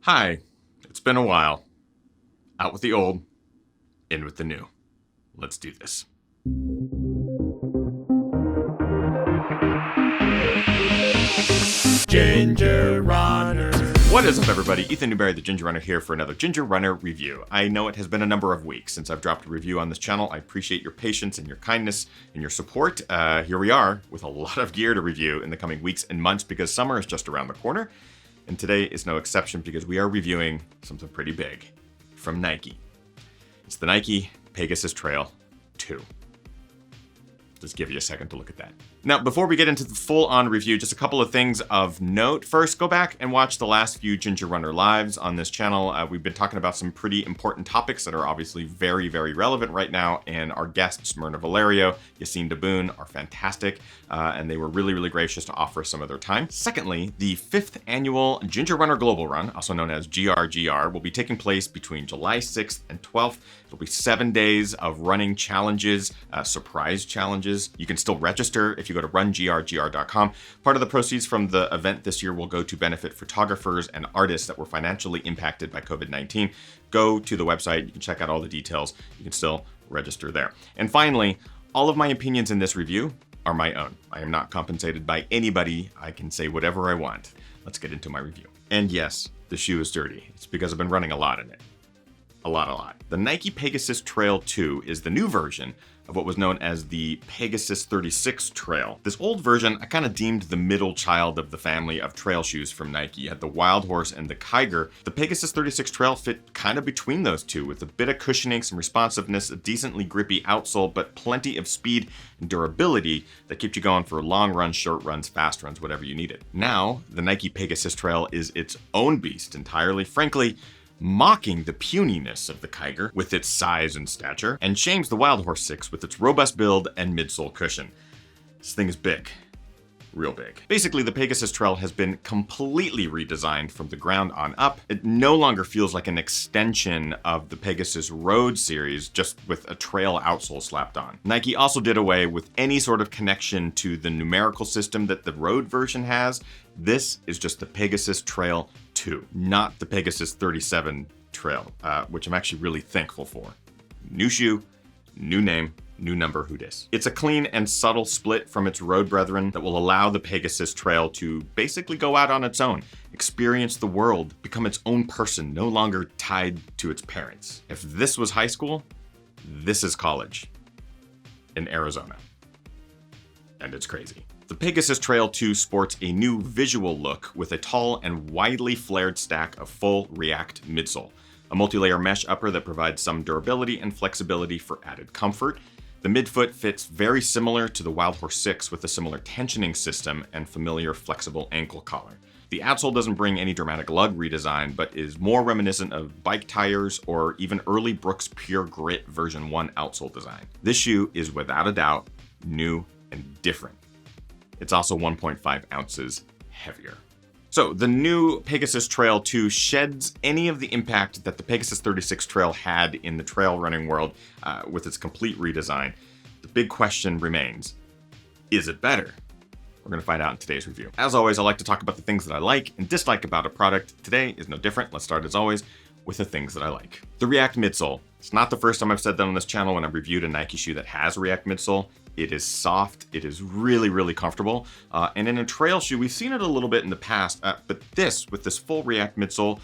Hi, it's been a while. Out with the old, in with the new. Let's do this. Ginger Runner. What is up, everybody? Ethan Newberry, the Ginger Runner, here for another Ginger Runner review. I know it has been a number of weeks since I've dropped a review on this channel. I appreciate your patience and your kindness and your support. Here we are with a lot of gear to review in the coming weeks and months because summer is just around the corner. And today is no exception because we are reviewing something pretty big from Nike. It's the Nike Pegasus Trail 2. Just give you a second to look at that. Now, before we get into the full-on review, just a couple of things of note. First, go back and watch the last few Ginger Runner lives on this channel. We've been talking about some pretty important topics that are obviously very, very relevant right now, and our guests, Myrna Valerio, Yassine Daboon, are fantastic, and they were really, really gracious to offer some of their time. Secondly, the 5th annual Ginger Runner Global Run, also known as GRGR, will be taking place between July 6th and 12th. It'll be 7 days of running challenges, surprise challenges. You can still register if you go to rungrgr.com. Part of the proceeds from the event this year will go to benefit photographers and artists that were financially impacted by COVID-19. Go to the website. You can check out all the details. You can still register there. And finally, all of my opinions in this review are my own. I am not compensated by anybody. I can say whatever I want. Let's get into my review. And yes, the shoe is dirty. It's because I've been running a lot in it. A lot. The Nike Pegasus Trail 2 is the new version of what was known as the Pegasus 36 Trail. This old version, I kind of deemed the middle child of the family of trail shoes from Nike. You had the Wild Horse and the Kiger. The Pegasus 36 Trail fit kind of between those two with a bit of cushioning, some responsiveness, a decently grippy outsole, but plenty of speed and durability that kept you going for long runs, short runs, fast runs, whatever you needed. Now, the Nike Pegasus Trail is its own beast entirely. Frankly, mocking the puniness of the Kiger with its size and stature, and shames the Wild Horse 6 with its robust build and midsole cushion. This thing is big. Real big. Basically, the Pegasus Trail has been completely redesigned from the ground on up. It no longer feels like an extension of the Pegasus Road series, just with a trail outsole slapped on. Nike also did away with any sort of connection to the numerical system that the Road version has. This is just the Pegasus Trail 2, not the Pegasus 37 Trail, which I'm actually really thankful for. New shoe, new name, new number, who dis. It's a clean and subtle split from its road brethren that will allow the Pegasus Trail to basically go out on its own, experience the world, become its own person, no longer tied to its parents. If this was high school, this is college in Arizona. And it's crazy. The Pegasus Trail 2 sports a new visual look with a tall and widely flared stack of full React midsole, a multi-layer mesh upper that provides some durability and flexibility for added comfort. The midfoot fits very similar to the Wild Horse 6 with a similar tensioning system and familiar flexible ankle collar. The outsole doesn't bring any dramatic lug redesign, but is more reminiscent of bike tires or even early Brooks Pure Grit version 1 outsole design. This shoe is without a doubt new and different. It's also 1.5 ounces heavier. So the new Pegasus Trail 2 sheds any of the impact that the Pegasus 36 Trail had in the trail running world with its complete redesign. The big question remains, is it better? We're going to find out in today's review. As always, I like to talk about the things that I like and dislike about a product. Today is no different. Let's start as always with the things that I like. The React midsole. It's not the first time I've said that on this channel when I've reviewed a Nike shoe that has React midsole. It is soft, it is really, really comfortable. And in a trail shoe, we've seen it a little bit in the past, but with this full React midsole,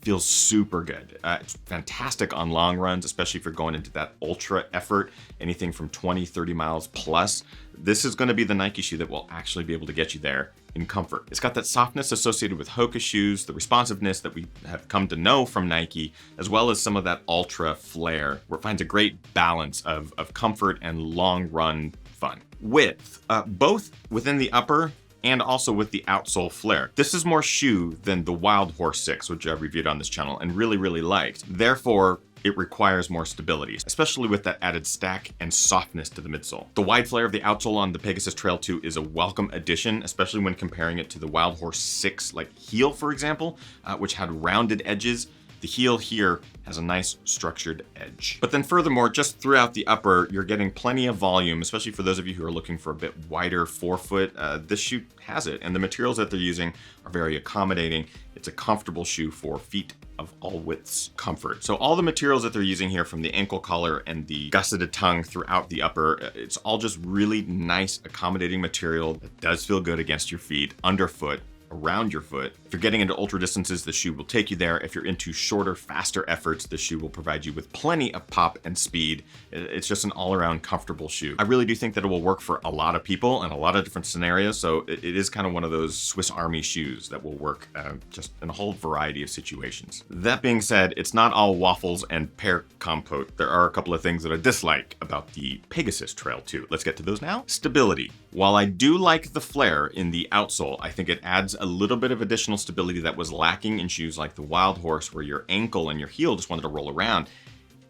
feels super good. It's fantastic on long runs, especially if you're going into that ultra effort, anything from 20, 30 miles plus. This is gonna be the Nike shoe that will actually be able to get you there in comfort. It's got that softness associated with Hoka shoes, the responsiveness that we have come to know from Nike, as well as some of that ultra flair, where it finds a great balance of comfort and long run fun. Width, both within the upper and also with the outsole flare. This is more shoe than the Wild Horse 6, which I've reviewed on this channel and really, really liked. Therefore, it requires more stability, especially with that added stack and softness to the midsole. The wide flare of the outsole on the Pegasus Trail 2 is a welcome addition, especially when comparing it to the Wild Horse 6 like heel, for example, which had rounded edges. The heel here has a nice structured edge. But then furthermore, just throughout the upper, you're getting plenty of volume, especially for those of you who are looking for a bit wider forefoot. This shoe has it, and the materials that they're using are very accommodating. It's a comfortable shoe for feet of all widths comfort. So all the materials that they're using here, from the ankle collar and the gusseted tongue throughout the upper, it's all just really nice, accommodating material that does feel good against your feet, underfoot, around your foot. If you're getting into ultra distances, the shoe will take you there. If you're into shorter, faster efforts, the shoe will provide you with plenty of pop and speed. It's just an all-around comfortable shoe. I really do think that it will work for a lot of people in a lot of different scenarios. So it is kind of one of those Swiss Army shoes that will work just in a whole variety of situations. That being said, it's not all waffles and pear compote. There are a couple of things that I dislike about the Pegasus Trail 2. Let's get to those now. Stability. While I do like the flare in the outsole, I think it adds a little bit of additional stability that was lacking in shoes like the Wild Horse, where your ankle and your heel just wanted to roll around.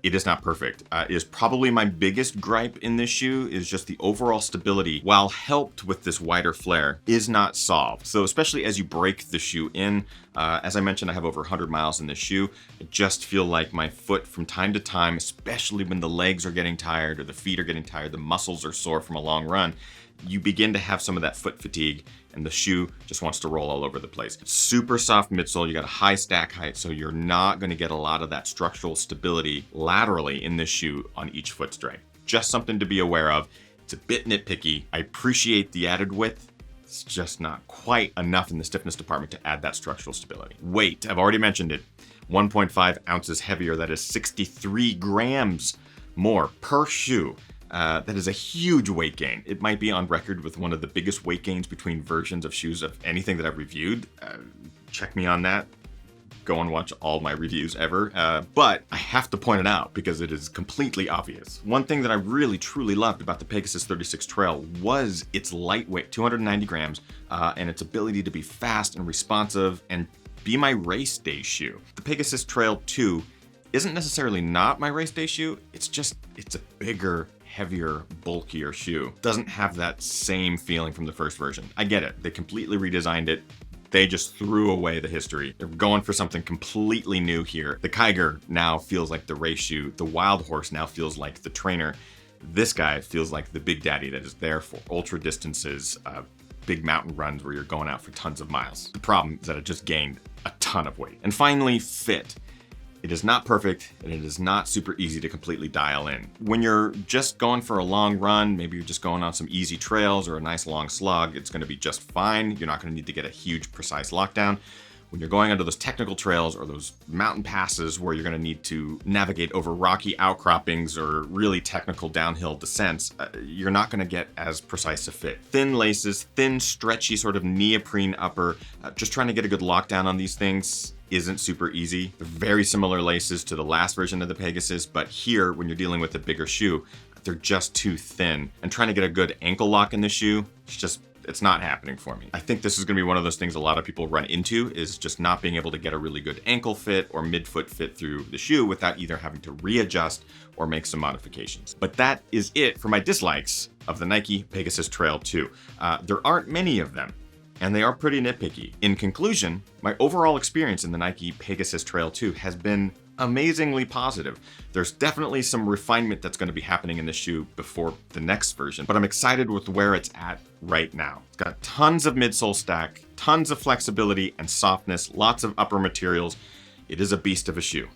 It is not perfect. It is probably my biggest gripe in this shoe, is just the overall stability, while helped with this wider flare, is not solved. So especially as you break the shoe in, as I mentioned, I have over 100 miles in this shoe. I just feel like my foot from time to time, especially when the legs are getting tired or the feet are getting tired, the muscles are sore from a long run, you begin to have some of that foot fatigue, and the shoe just wants to roll all over the place. It's super soft midsole. You got a high stack height, so you're not going to get a lot of that structural stability laterally in this shoe on each foot strike. Just something to be aware of. It's a bit nitpicky. I appreciate the added width. It's just not quite enough in the stiffness department to add that structural stability. Weight, I've already mentioned it. 1.5 ounces heavier. That is 63 grams more per shoe. That is a huge weight gain. It might be on record with one of the biggest weight gains between versions of shoes of anything that I've reviewed. Check me on that. Go and watch all my reviews ever. But I have to point it out because it is completely obvious. One thing that I really truly loved about the Pegasus 36 Trail was its lightweight, 290 grams, and its ability to be fast and responsive and be my race day shoe. The Pegasus Trail 2 isn't necessarily not my race day shoe. It's a bigger, heavier, bulkier shoe. Doesn't have that same feeling from the first version. I get it. They completely redesigned it. They just threw away the history. They're going for something completely new here. The Kiger now feels like the race shoe. The Wild Horse now feels like the trainer. This guy feels like the big daddy that is there for ultra distances, big mountain runs where you're going out for tons of miles. The problem is that it just gained a ton of weight. And finally, fit. It is not perfect, and it is not super easy to completely dial in. When you're just going for a long run, maybe you're just going on some easy trails or a nice long slog, it's going to be just fine. You're not going to need to get a huge precise lockdown. When you're going onto those technical trails or those mountain passes where you're going to need to navigate over rocky outcroppings or really technical downhill descents, you're not going to get as precise a fit. Thin laces, thin, stretchy sort of neoprene upper, just trying to get a good lockdown on these things isn't super easy. They're very similar laces to the last version of the Pegasus, but here, when you're dealing with a bigger shoe, they're just too thin. And trying to get a good ankle lock in the shoe, it's not happening for me. I think this is gonna be one of those things a lot of people run into, is just not being able to get a really good ankle fit or midfoot fit through the shoe without either having to readjust or make some modifications. But that is it for my dislikes of the Nike Pegasus Trail 2. There aren't many of them, and they are pretty nitpicky. In conclusion, my overall experience in the Nike Pegasus Trail 2 has been amazingly positive. There's definitely some refinement that's going to be happening in the shoe before the next version, but I'm excited with where it's at right now. It's got tons of midsole stack, tons of flexibility and softness, lots of upper materials. It is a beast of a shoe,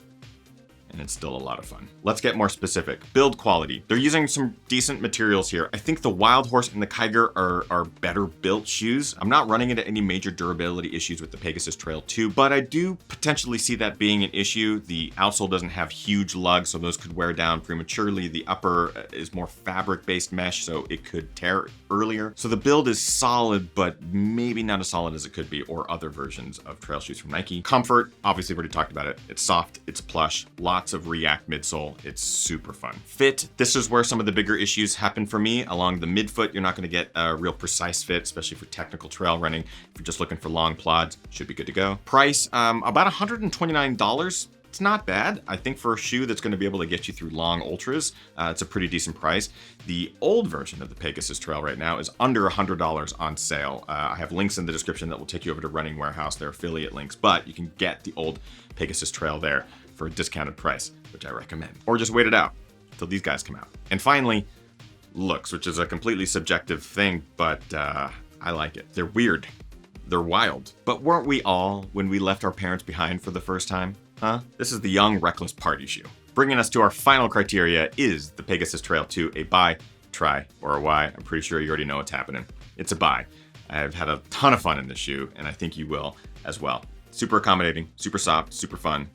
and it's still a lot of fun. Let's get more specific. Build quality. They're using some decent materials here. I think the Wild Horse and the Kiger are better built shoes. I'm not running into any major durability issues with the Pegasus Trail 2, but I do potentially see that being an issue. The outsole doesn't have huge lugs, so those could wear down prematurely. The upper is more fabric-based mesh, so it could tear earlier. So the build is solid, but maybe not as solid as it could be, or other versions of trail shoes from Nike. Comfort, obviously we already talked about it. It's soft, it's plush, lots of React midsole. It's super fun. Fit, this is where some of the bigger issues happen for me. Along the midfoot, you're not going to get a real precise fit, especially for technical trail running. If you're just looking for long plods, should be good to go. Price, about $129 It's not bad. I think for a shoe that's going to be able to get you through long ultras, it's a pretty decent price. The old version of the Pegasus Trail right now is under $100 on sale. I have links in the description that will take you over to Running Warehouse, their affiliate links, but you can get the old Pegasus Trail there for a discounted price, which I recommend. Or just wait it out until these guys come out. And finally, looks, which is a completely subjective thing, but I like it. They're weird. They're wild. But weren't we all when we left our parents behind for the first time? Huh? This is the young, reckless party shoe. Bringing us to our final criteria is the Pegasus Trail 2 a buy, try, or a why. I'm pretty sure you already know what's happening. It's a buy. I've had a ton of fun in this shoe, and I think you will as well. Super accommodating, super soft, super fun.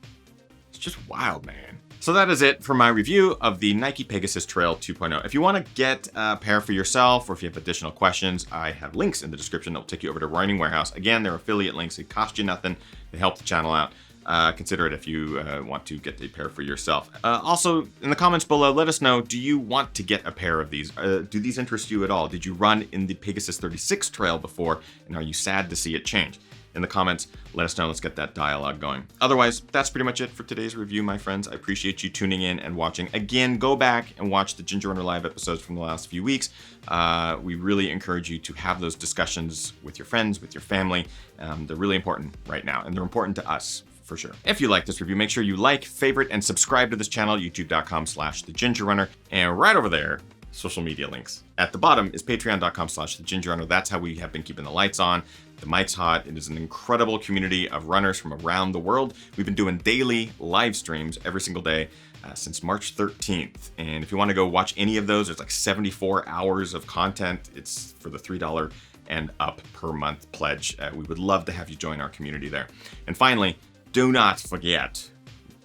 It's just wild, man. So that is it for my review of the Nike Pegasus Trail 2.0. If you want to get a pair for yourself, or if you have additional questions, I have links in the description that will take you over to Running Warehouse. Again, they're affiliate links. They cost you nothing. They help the channel out. Consider it if you want to get a pair for yourself. Also, in the comments below, let us know, do you want to get a pair of these? Do these interest you at all? Did you run in the Pegasus 36 Trail before, and are you sad to see it change? In the comments, let us know. Let's get that dialogue going. Otherwise, that's pretty much it for today's review, my friends. I appreciate you tuning in and watching. Again, go back and watch the Ginger Runner Live episodes from the last few weeks. We really encourage you to have those discussions with your friends, with your family. They're really important right now, and they're important to us. For sure. If you like this review, make sure you like, favorite, and subscribe to this channel, youtube.com/thegingerrunner. And right over there, social media links. At the bottom is patreon.com/thegingerrunner. That's how we have been keeping the lights on. The mic's hot. It is an incredible community of runners from around the world. We've been doing daily live streams every single day since March 13th. And if you want to go watch any of those, there's like 74 hours of content. It's for the $3 and up per month pledge. We would love to have you join our community there. And finally, do not forget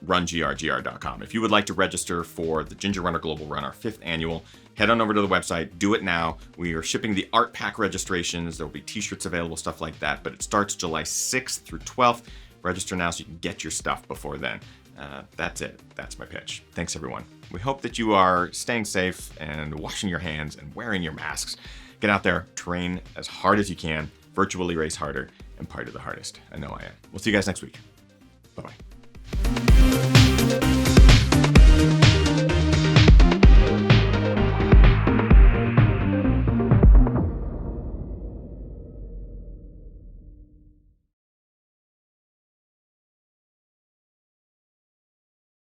rungrgr.com. If you would like to register for the Ginger Runner Global Run, our 5th annual, head on over to the website. Do it now. We are shipping the art pack registrations. There will be t-shirts available, stuff like that. But it starts July 6th through 12th. Register now so you can get your stuff before then. That's it. That's my pitch. Thanks, everyone. We hope that you are staying safe and washing your hands and wearing your masks. Get out there, train as hard as you can, virtually race harder, and party the hardest. I know I am. We'll see you guys next week. Bye-bye.